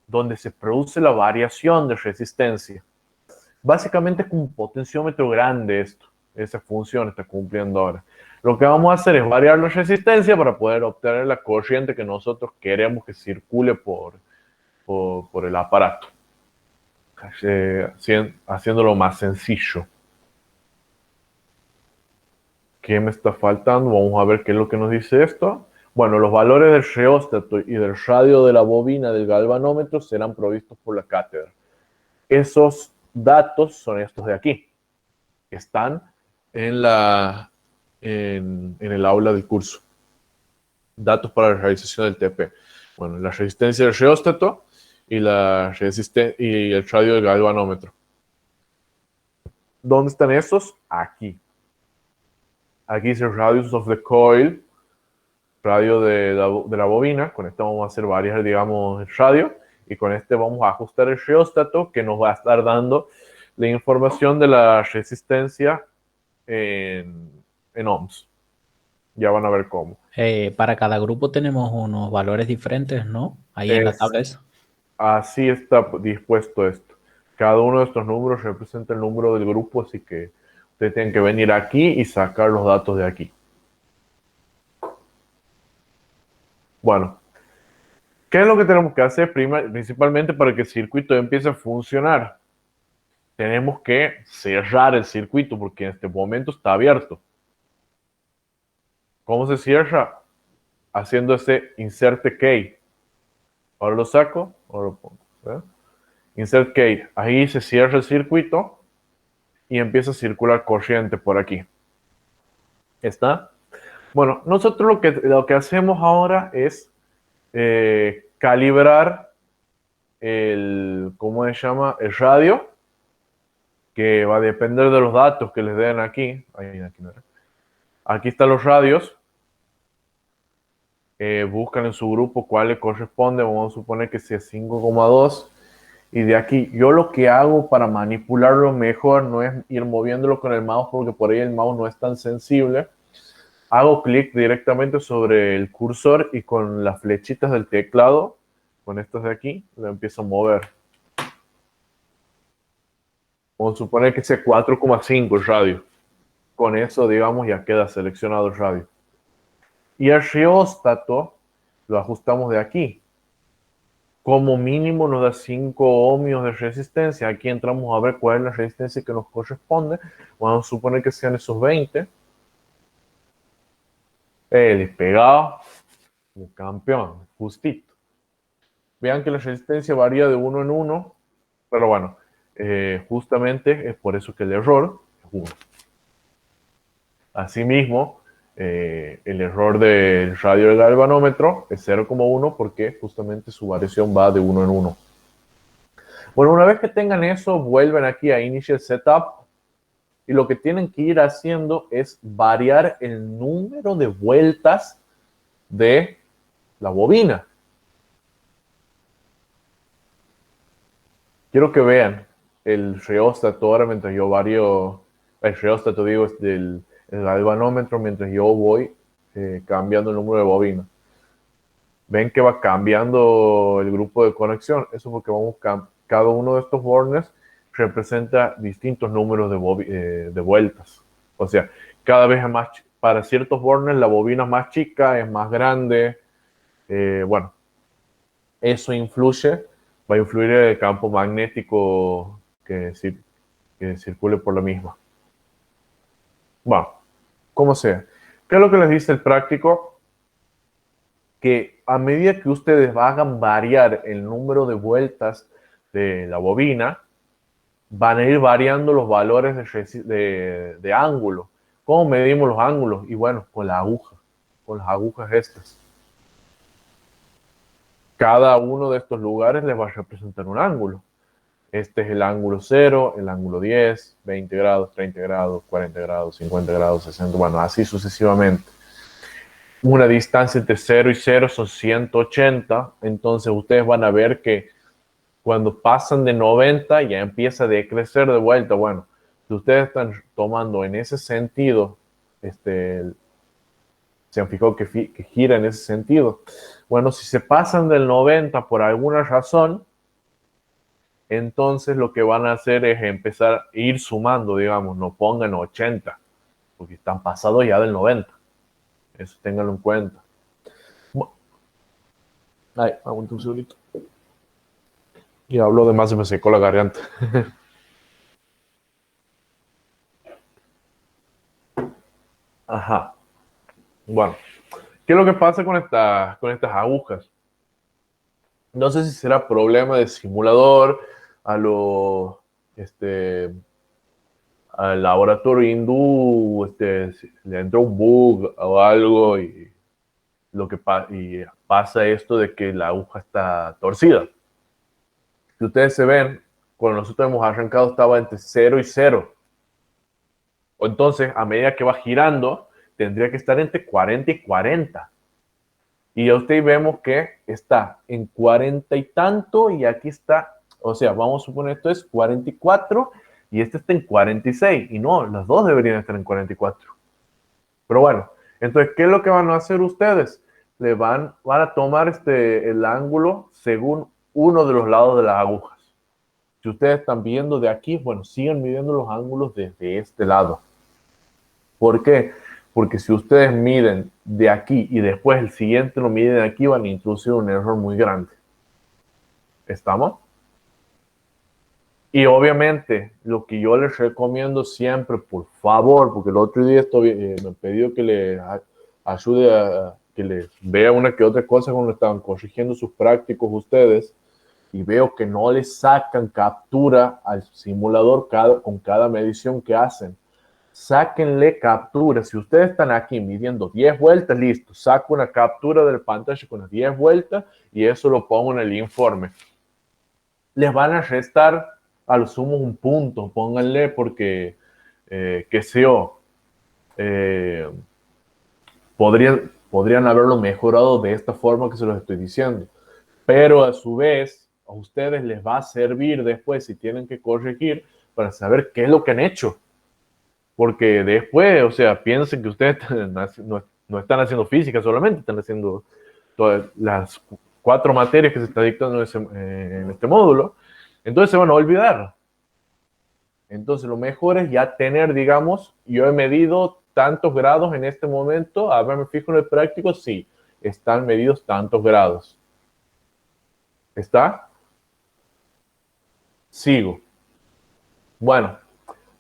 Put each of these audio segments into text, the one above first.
donde se produce la variación de resistencia. Básicamente es como un potenciómetro grande esto. Esa función está cumpliendo ahora. Lo que vamos a hacer es variar la resistencia para poder obtener la corriente que nosotros queremos que circule por el aparato. Haciéndolo más sencillo. ¿Qué me está faltando? Vamos a ver qué es lo que nos dice esto. Bueno, los valores del reóstato y del radio de la bobina del galvanómetro serán provistos por la cátedra. Esos datos son estos de aquí. Están en el aula del curso. Datos para la realización del TP. Bueno, la resistencia del reóstato y el radio del galvanómetro. ¿Dónde están esos? Aquí. Aquí dice radius of the coil, radio de la bobina. Con esto vamos a hacer varias, digamos, el radio. Y con este vamos a ajustar el reóstato, que nos va a estar dando la información de la resistencia en ohms. Ya van a ver cómo. Para cada grupo tenemos unos valores diferentes, ¿no? Ahí en la tabla esa. Así está dispuesto esto. Cada uno de estos números representa el número del grupo, así que ustedes tienen que venir aquí y sacar los datos de aquí. Bueno, ¿qué es lo que tenemos que hacer principalmente para que el circuito empiece a funcionar? Tenemos que cerrar el circuito porque en este momento está abierto. ¿Cómo se cierra? Haciendo ese inserte key. Ahora lo saco, ahora lo pongo. ¿Verdad? Insert key. Ahí se cierra el circuito y empieza a circular corriente por aquí. ¿Está? Bueno, nosotros lo que hacemos ahora es calibrar ¿cómo se llama? El radio, que va a depender de los datos que les den aquí. Aquí están los radios. Buscan en su grupo cuál le corresponde. Vamos a suponer que sea 5,2. Y de aquí, yo lo que hago para manipularlo mejor no es ir moviéndolo con el mouse, porque por ahí el mouse no es tan sensible. Hago clic directamente sobre el cursor y con las flechitas del teclado, con estas de aquí, lo empiezo a mover. Vamos a suponer que sea 4,5 el radio. Con eso, digamos, ya queda seleccionado el radio. Y el reóstato lo ajustamos de aquí. Como mínimo nos da 5 ohmios de resistencia. Aquí entramos a ver cuál es la resistencia que nos corresponde. Vamos a suponer que sean esos 20. Despegado. Como campeón, justito. Vean que la resistencia varía de 1 en 1. Pero bueno, justamente es por eso que el error es 1. Asimismo, el error del radio del galvanómetro es 0,1 porque justamente su variación va de 1 en 1. Bueno, una vez que tengan eso, vuelven aquí a Initial Setup y lo que tienen que ir haciendo es variar el número de vueltas de la bobina. Quiero que vean el reóstato ahora mientras yo varío, el reóstato digo es el galvanómetro mientras yo voy cambiando el número de bobina. Ven que va cambiando el grupo de conexión. Eso porque cada uno de estos bornes representa distintos números de vueltas. O sea, cada vez es más, para ciertos bornes la bobina es más chica, es más grande. Bueno, eso va a influir en el campo magnético que circule por la misma. Bueno, como sea. ¿Qué es lo que les dice el práctico? Que a medida que ustedes hagan variar el número de vueltas de la bobina, van a ir variando los valores de ángulo. ¿Cómo medimos los ángulos? Y bueno, con la aguja, con las agujas estas. Cada uno de estos lugares les va a representar un ángulo. Este es el ángulo 0, el ángulo 10, 20 grados, 30 grados, 40 grados, 50 grados, 60, bueno, así sucesivamente. Una distancia entre 0 y 0 son 180, entonces ustedes van a ver que cuando pasan de 90 ya empieza a decrecer de vuelta. Bueno, si ustedes están tomando en ese sentido ¿Se han fijado que gira en ese sentido? Bueno, si se pasan del 90 por alguna razón, entonces lo que van a hacer es empezar a ir sumando, digamos, no pongan 80, porque están pasados ya del 90. Eso ténganlo en cuenta. Ay, aguanta un segundito. Y hablo de más y me secó la garganta. Ajá. Bueno, ¿qué es lo que pasa con estas agujas? No sé si será problema de simulador, a lo, al laboratorio hindú, le entró un bug o algo y pasa esto de que la aguja está torcida. Si ustedes se ven, cuando nosotros hemos arrancado estaba entre 0 y 0. Entonces, a medida que va girando, tendría que estar entre 40 y 40. Y ya ustedes vemos que está en 40 y tanto y aquí está, o sea, vamos a suponer esto es 44 y este está en 46. Y no, los dos deberían estar en 44. Pero bueno, entonces, ¿qué es lo que van a hacer ustedes? Van a tomar el ángulo según uno de los lados de las agujas. Si ustedes están viendo de aquí, bueno, sigan midiendo los ángulos desde este lado. ¿Por qué? Porque si ustedes miden de aquí y después el siguiente lo miden de aquí, van a introducir un error muy grande. ¿Estamos? Y obviamente, lo que yo les recomiendo siempre, por favor, porque el otro día me pidió que le ayude a que les vea una que otra cosa cuando estaban corrigiendo sus prácticos ustedes, y veo que no les sacan captura al simulador con cada medición que hacen. Sáquenle captura. Si ustedes están aquí midiendo 10 vueltas, listo, saco una captura del pantalla con las 10 vueltas y eso lo pongo en el informe. Les van a restar a lo sumo un punto, pónganle porque, qué sé yo, podrían haberlo mejorado de esta forma que se los estoy diciendo. Pero a su vez, a ustedes les va a servir después si tienen que corregir para saber qué es lo que han hecho. Porque después, o sea, piensen que ustedes no están haciendo física solamente, están haciendo todas las 4 materias que se está dictando en este módulo. Entonces se van a olvidar. Entonces lo mejor es ya tener, digamos, yo he medido tantos grados en este momento, a ver, me fijo en el práctico, sí, están medidos tantos grados. ¿Está? Sigo. Bueno,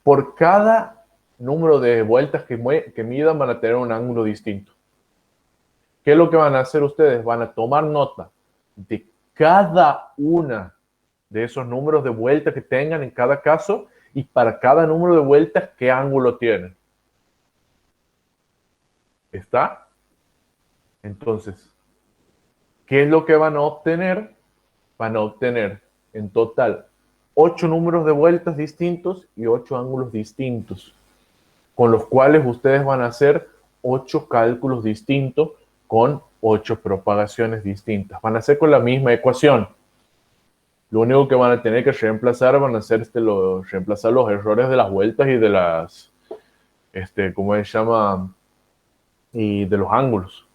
por cada número de vueltas que midan van a tener un ángulo distinto. ¿Qué es lo que van a hacer ustedes? Van a tomar nota de cada una de esos números de vueltas que tengan en cada caso y para cada número de vueltas qué ángulo tienen. ¿Está? Entonces, ¿qué es lo que van a obtener? Van a obtener en total 8 números de vueltas distintos y 8 ángulos distintos, con los cuales ustedes van a hacer 8 cálculos distintos con 8 propagaciones distintas. Van a hacer con la misma ecuación. Lo único que van a tener que reemplazar van a ser reemplazar los errores de las vueltas y de las, ¿cómo se llama? Y de los ángulos.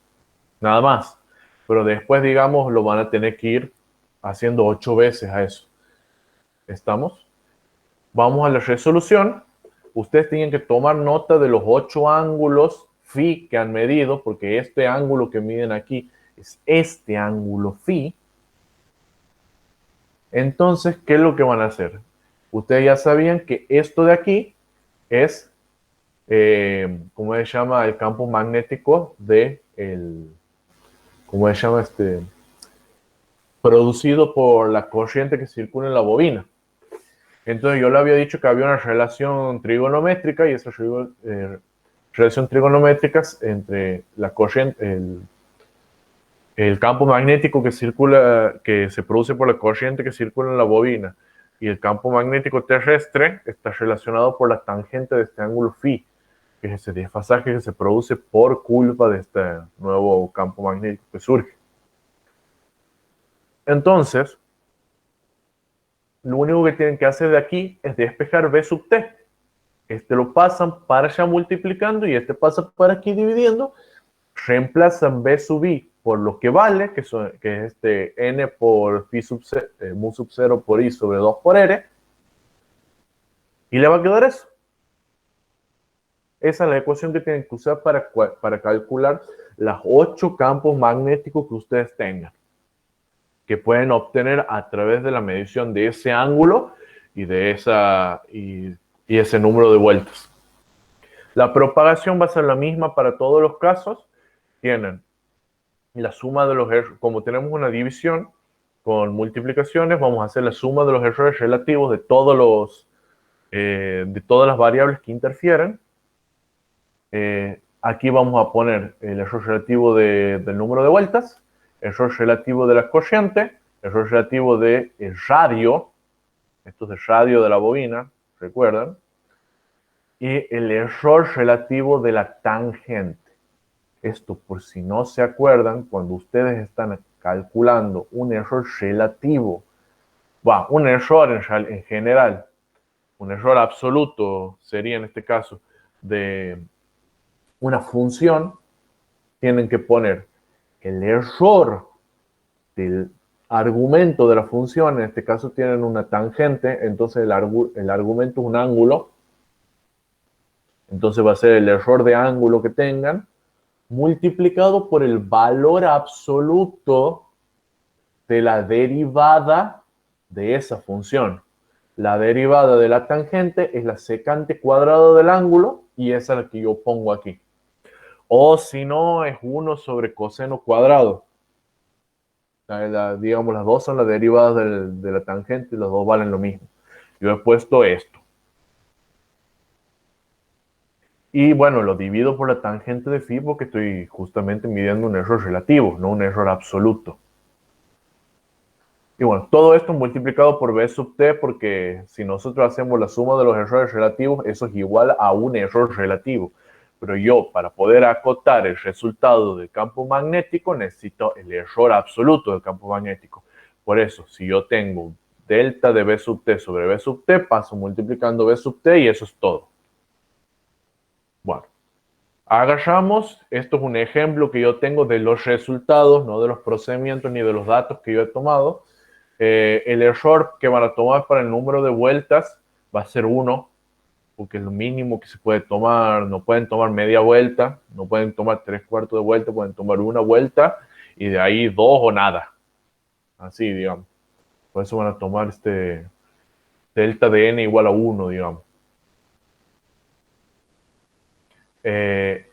Nada más. Pero después, digamos, lo van a tener que ir haciendo 8 veces a eso. ¿Estamos? Vamos a la resolución. Ustedes tienen que tomar nota de los 8 ángulos phi que han medido, porque este ángulo que miden aquí es este ángulo phi. Entonces, ¿qué es lo que van a hacer? Ustedes ya sabían que esto de aquí es, ¿cómo se llama? El campo magnético ¿cómo se llama? Producido por la corriente que circula en la bobina. Entonces yo le había dicho que había una relación trigonométrica y esa relación trigonométrica entre la corriente, el campo magnético que se produce por la corriente que circula en la bobina y el campo magnético terrestre está relacionado por la tangente de este ángulo phi, que es ese desfasaje que se produce por culpa de este nuevo campo magnético que surge. Entonces, lo único que tienen que hacer de aquí es despejar B sub t. Lo pasan para allá multiplicando y pasa para aquí dividiendo. reemplazan B sub I por lo que vale, que es N por phi sub mu sub 0 por I sobre 2 por R, y le va a quedar eso. Esa es la ecuación que tienen que usar para calcular los 8 campos magnéticos que ustedes tengan, que pueden obtener a través de la medición de ese ángulo y de ese número de vueltas. La propagación va a ser la misma para todos los casos. Tienen la suma de los errores, como tenemos una división con multiplicaciones, vamos a hacer la suma de los errores relativos de todas las variables que interfieren. Aquí vamos a poner el error relativo del número de vueltas, error relativo de la corriente, error relativo del radio, esto es el radio de la bobina, recuerdan, y el error relativo de la tangente. Esto, por si no se acuerdan, cuando ustedes están calculando un error relativo, un error en general, un error absoluto sería en este caso de una función, tienen que poner el error del argumento de la función, en este caso tienen una tangente, entonces el argumento es un ángulo, entonces va a ser el error de ángulo que tengan, multiplicado por el valor absoluto de la derivada de esa función. La derivada de la tangente es la secante cuadrada del ángulo y esa es la que yo pongo aquí. O si no, es 1 sobre coseno cuadrado. Digamos, las dos son las derivadas de la tangente y los dos valen lo mismo. Yo he puesto esto. Y bueno, lo divido por la tangente de phi porque estoy justamente midiendo un error relativo, no un error absoluto. Y bueno, todo esto multiplicado por B sub t, porque si nosotros hacemos la suma de los errores relativos, eso es igual a un error relativo. Pero yo, para poder acotar el resultado del campo magnético, necesito el error absoluto del campo magnético. Por eso, si yo tengo delta de B sub t sobre B sub t, paso multiplicando B sub t y eso es todo. Bueno, agarramos, esto es un ejemplo que yo tengo de los resultados, no de los procedimientos ni de los datos que yo he tomado. El error que van a tomar para el número de vueltas va a ser 1, porque es lo mínimo que se puede tomar. No pueden tomar media vuelta, no pueden tomar 3/4 de vuelta, pueden tomar una vuelta y de ahí 2 o nada. Así, digamos. Por eso van a tomar delta de n igual a 1, digamos.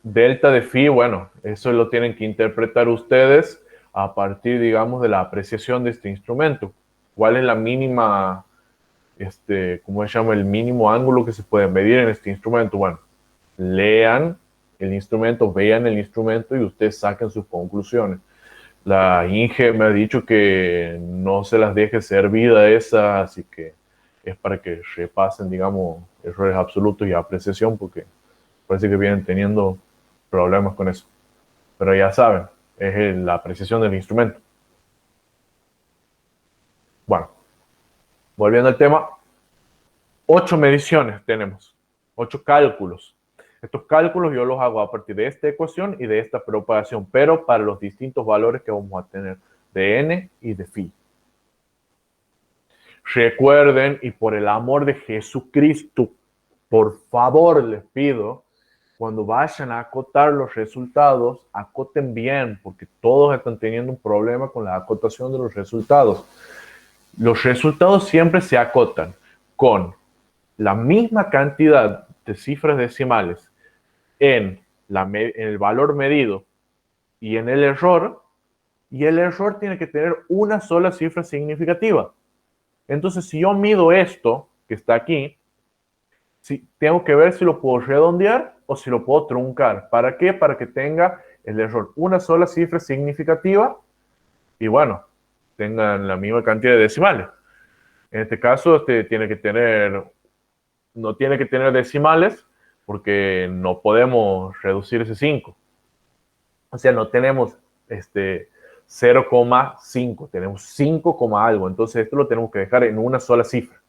Delta de phi, bueno, eso lo tienen que interpretar ustedes a partir, digamos, de la apreciación de este instrumento. ¿Cuál es la mínima, cómo se llama, el mínimo ángulo que se puede medir en este instrumento? Bueno, lean el instrumento, vean el instrumento y ustedes saquen sus conclusiones. La Inge me ha dicho que no se las deje servida esa, así que es para que repasen, digamos, errores absolutos y apreciación, porque parece que vienen teniendo problemas con eso. Pero ya saben, es la apreciación del instrumento. Bueno, volviendo al tema, 8 mediciones tenemos, 8 cálculos. Estos cálculos yo los hago a partir de esta ecuación y de esta propagación, pero para los distintos valores que vamos a tener de n y de phi. Recuerden, y por el amor de Jesucristo, por favor les pido, cuando vayan a acotar los resultados, acoten bien, porque todos están teniendo un problema con la acotación de los resultados. Los resultados siempre se acotan con la misma cantidad de cifras decimales en el valor medido y en el error tiene que tener una sola cifra significativa. Entonces, si yo mido esto, que está aquí, tengo que ver si lo puedo redondear o si lo puedo truncar. ¿Para qué? Para que tenga el error una sola cifra significativa y bueno, tengan la misma cantidad de decimales. En este caso, no tiene que tener decimales porque no podemos reducir ese 5. O sea, no tenemos 0,5, tenemos 5, algo. Entonces, esto lo tenemos que dejar en una sola cifra.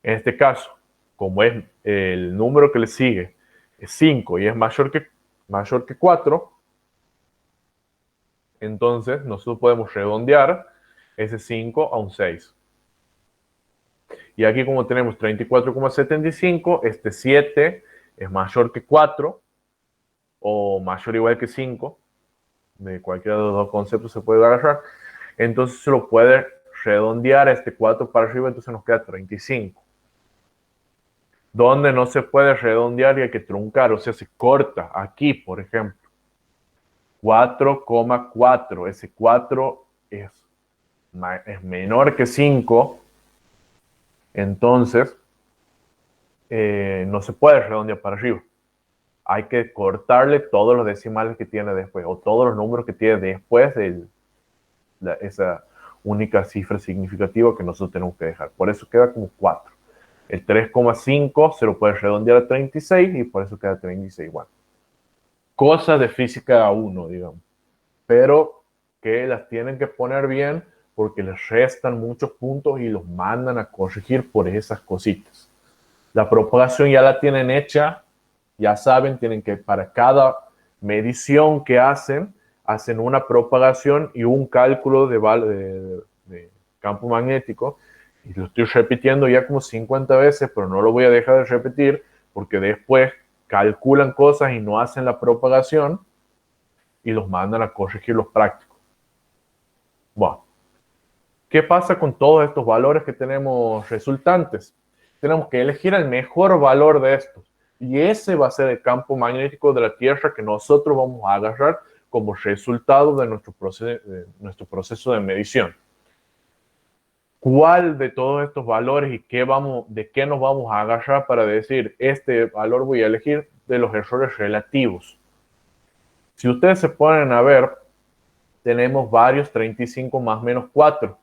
En este caso, como es el número que le sigue es 5 y es mayor que 4, Entonces, nosotros podemos redondear ese 5 a un 6. Y aquí como tenemos 34,75, este 7 es mayor que 4 o mayor o igual que 5. De cualquiera de los dos conceptos se puede agarrar. Entonces se lo puede redondear a este 4 para arriba, entonces nos queda 35. Donde no se puede redondear y hay que truncar, o sea, se corta aquí, por ejemplo. 4,4. Ese 4 es menor que 5, entonces no se puede redondear para arriba. Hay que cortarle todos los decimales que tiene después, o todos los números que tiene después de esa única cifra significativa que nosotros tenemos que dejar. Por eso queda como 4. El 3,5 se lo puede redondear a 36 y por eso queda 36. Bueno, cosas de física 1, digamos, pero que las tienen que poner bien porque les restan muchos puntos y los mandan a corregir por esas cositas. La propagación ya la tienen hecha, ya saben, tienen que para cada medición que hacen una propagación y un cálculo de campo magnético. Y lo estoy repitiendo ya como 50 veces, pero no lo voy a dejar de repetir porque después calculan cosas y no hacen la propagación y los mandan a corregir los prácticos. Bueno, ¿qué pasa con todos estos valores que tenemos resultantes? Tenemos que elegir el mejor valor de estos. Y ese va a ser el campo magnético de la Tierra que nosotros vamos a agarrar como resultado de nuestro proceso de medición. ¿Cuál de todos estos valores y de qué nos vamos a agarrar para decir este valor voy a elegir? De los errores relativos. Si ustedes se ponen a ver, tenemos varios 35 más menos 4.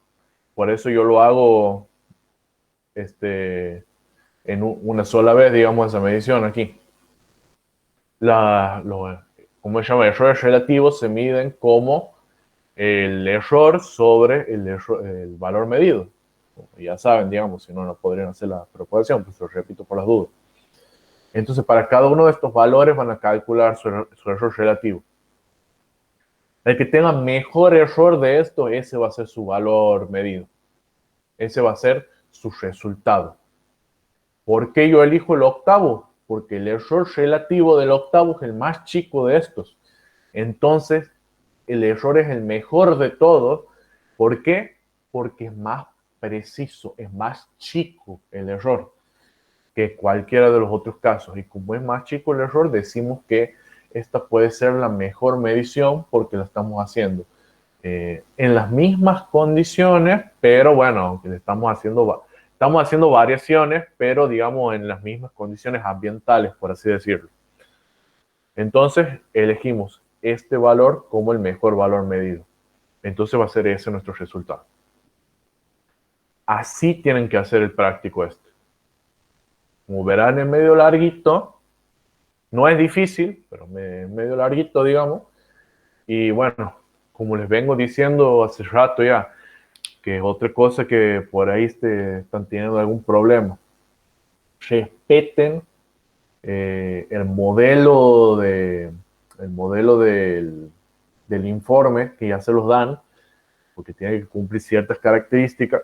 Por eso yo lo hago en una sola vez, digamos, esa medición aquí. ¿Cómo se llama? Errores relativos se miden como el error sobre el valor medido. Ya saben, digamos, si no, no podrían hacer la propagación, pues lo repito por las dudas. Entonces, para cada uno de estos valores van a calcular su error relativo. El que tenga mejor error de esto, ese va a ser su valor medido. Ese va a ser su resultado. ¿Por qué yo elijo el octavo? Porque el error relativo del octavo es el más chico de estos. Entonces, el error es el mejor de todos. ¿Por qué? Porque es más preciso, es más chico el error que cualquiera de los otros casos. Y como es más chico el error, decimos que esta puede ser la mejor medición porque la estamos haciendo en las mismas condiciones, pero bueno, aunque estamos haciendo variaciones, pero digamos en las mismas condiciones ambientales, por así decirlo. Entonces, elegimos este valor como el mejor valor medido. Entonces va a ser ese nuestro resultado. Así tienen que hacer el práctico este. Como verán, es medio larguito. No es difícil, pero medio larguito, digamos. Y bueno, como les vengo diciendo hace rato ya, que es otra cosa que por ahí están teniendo algún problema. Respeten el modelo del informe que ya se los dan, porque tiene que cumplir ciertas características.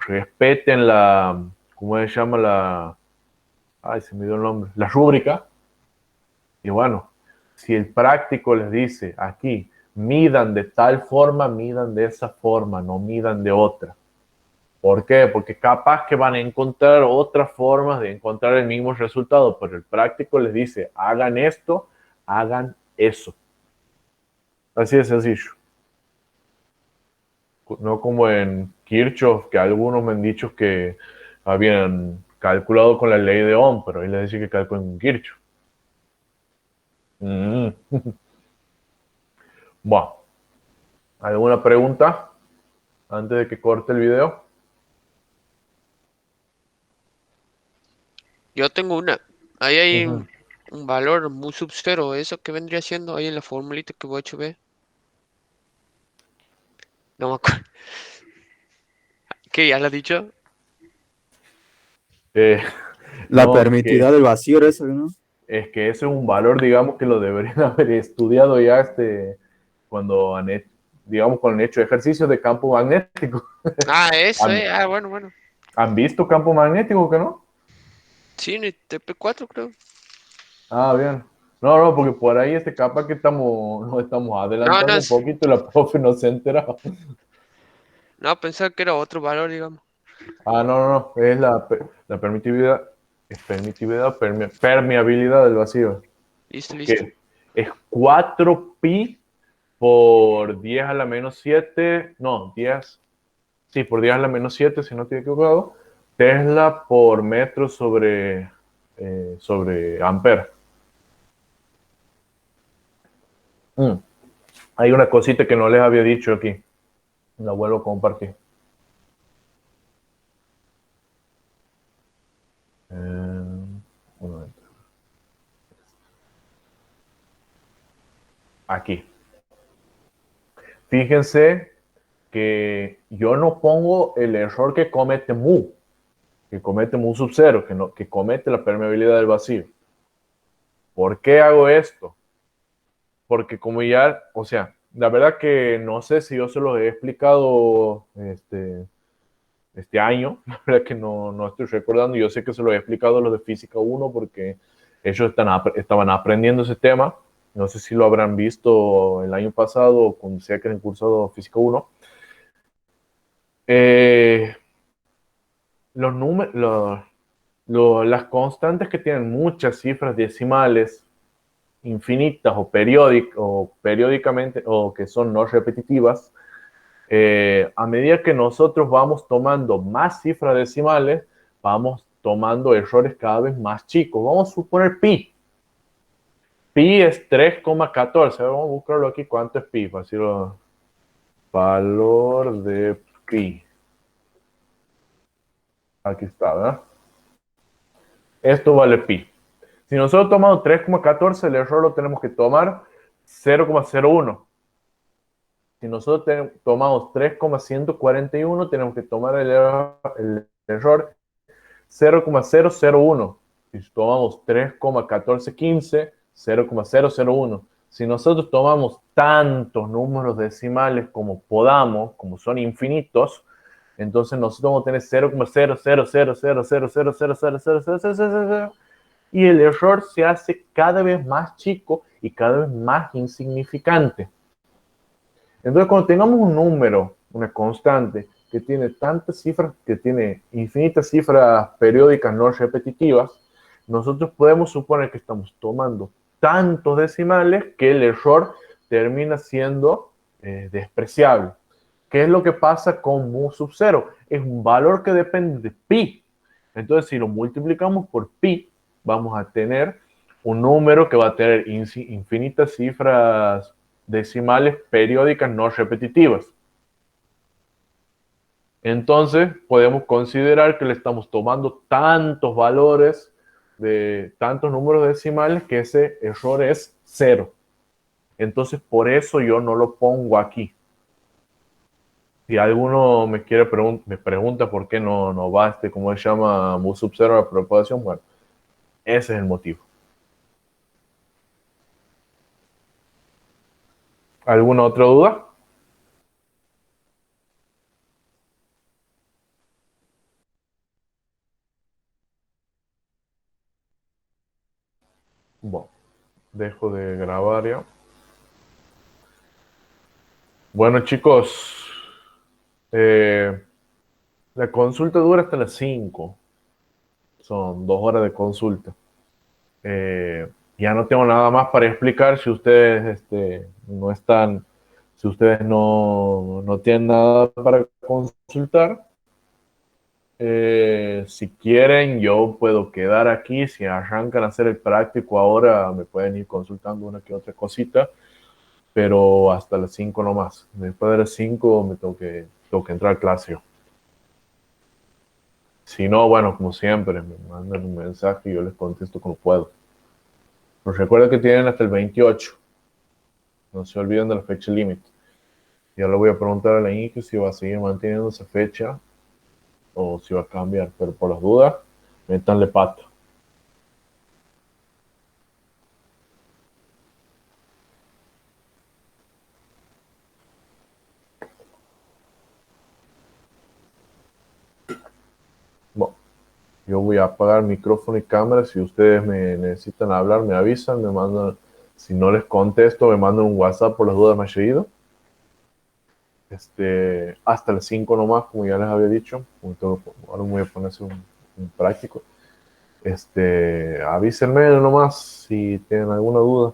Respeten ¿cómo se llama? Se me dio el nombre, la rúbrica. Y bueno, si el práctico les dice aquí, midan de tal forma, midan de esa forma, no midan de otra. ¿Por qué? Porque capaz que van a encontrar otras formas de encontrar el mismo resultado, pero el práctico les dice, hagan esto, hagan eso. Así de sencillo. No como en Kirchhoff, que algunos me han dicho que habían calculado con la ley de Ohm, pero ahí les dice que calculen con Kirchhoff. Bueno, ¿alguna pregunta antes de que corte el video? Yo tengo una. Ahí hay un valor muy sub cero. ¿Eso qué vendría siendo ahí en la formulita que voy a ver? No me acuerdo. ¿Qué? ¿Ya lo has dicho? La No, permitidad del vacío, eso, ¿no? es que ese es un valor, digamos, que lo deberían haber estudiado ya cuando digamos, cuando han hecho ejercicios de campo magnético. Ah, eso, ¿Han, bueno. ¿Han visto campo magnético que no? Sí, en el TP4 creo. Ah, bien. No, porque por ahí capaz que nos estamos No, adelantando un poquito y la profe no se ha enterado. no, pensaba que era otro valor, digamos. Ah, no, es la permitividad, permeabilidad del vacío, Listo. que es 4pi por 10 a la menos 7, no, 10, sí, por 10 a la menos 7, si no estoy equivocado, Tesla por metro sobre ampere. Hay una cosita que no les había dicho aquí, la vuelvo a compartir. Un momento. Aquí. Fíjense que yo no pongo el error que comete Mu sub 0, que comete la permeabilidad del vacío. ¿Por qué hago esto? Porque como ya, o sea, la verdad que no sé si yo se los he explicado este año, la verdad que no estoy recordando, yo sé que se los he explicado a los de Física 1 porque ellos estaban aprendiendo ese tema, no sé si lo habrán visto el año pasado o cuando sea que han cursado Física 1. Los números, las constantes que tienen muchas cifras decimales infinitas o periódicamente o que son no repetitivas, a medida que nosotros vamos tomando más cifras decimales, vamos tomando errores cada vez más chicos. Vamos a suponer pi. Pi es 3,14. Vamos a buscarlo aquí. ¿Cuánto es pi? Para decirlo. Valor de pi. Aquí está, ¿verdad? Esto vale pi. Si nosotros tomamos 3,14, el error lo tenemos que tomar 0,01. Si nosotros tomamos 3,141, tenemos que tomar el error 0,001. Si tomamos 3,1415, 0,001. Si nosotros tomamos tantos números decimales como podamos, como son infinitos, entonces nosotros vamos a tener 0,000000000000000 y el error se hace cada vez más chico y cada vez más insignificante. Entonces, cuando tengamos un número, una constante, que tiene tantas cifras, que tiene infinitas cifras periódicas no repetitivas, nosotros podemos suponer que estamos tomando tantos decimales que el error termina siendo despreciable. ¿Qué es lo que pasa con mu sub 0? Es un valor que depende de pi. Entonces, si lo multiplicamos por pi, vamos a tener un número que va a tener infinitas cifras decimales periódicas no repetitivas. Entonces, podemos considerar que le estamos tomando tantos valores de tantos números decimales que ese error es 0. Entonces, por eso yo no lo pongo aquí. Si alguno me pregunta por qué no va como se llama, mu sub 0 a la propagación, bueno, ese es el motivo. ¿Alguna otra duda? Bueno, dejo de grabar ya. Bueno, chicos, la consulta dura hasta las 5. Son 2 horas de consulta. Ya no tengo nada más para explicar si ustedes no están, si ustedes no tienen nada para consultar. Si quieren, yo puedo quedar aquí. Si arrancan a hacer el práctico ahora, me pueden ir consultando una que otra cosita, pero hasta las 5 nomás. Después de las 5 me tengo que entrar a clase yo. Si no, bueno, como siempre, me mandan un mensaje y yo les contesto como puedo. Pero recuerden que tienen hasta el 28. No se olviden de la fecha límite. Ya le voy a preguntar a la Inge si va a seguir manteniendo esa fecha o si va a cambiar, pero por las dudas, métanle pata. Yo voy a apagar micrófono y cámara. Si ustedes me necesitan hablar, me avisan, me mandan. Si no les contesto, me mandan un WhatsApp por las dudas más seguido. Hasta las 5 nomás, como ya les había dicho. Ahora me voy a ponerse un práctico. Avísenme nomás si tienen alguna duda.